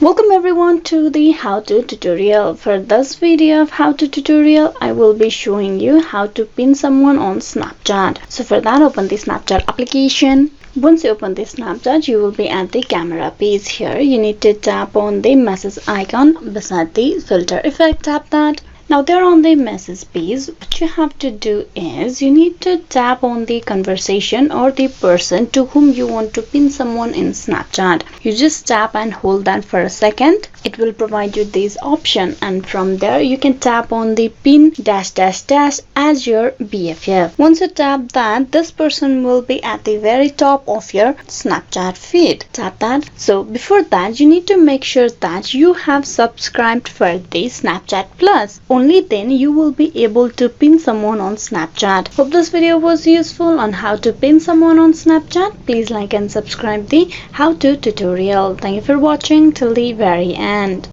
Welcome everyone to the how-to tutorial. For this video of how-to tutorial, I will be showing you how to pin someone on Snapchat. So for that, open the Snapchat application. Once you open the Snapchat, you will be at the camera page. Here you need to tap on the message icon beside the filter effect. Tap that. Now there on the message page, what you have to do is you need to tap on the conversation or the person to whom you want to pin someone in Snapchat. You just tap and hold that for a second. It will provide you this option, and from there you can tap on the pin dash dash dash as your BFF. Once you tap that, this person will be at the very top of your Snapchat feed. Tap that. So before that, you need to make sure that you have subscribed for the Snapchat Plus. Only then you will be able to pin someone on Snapchat. Hope this video was useful on how to pin someone on Snapchat. Please like and subscribe the how to tutorial. Thank you for watching till the very end.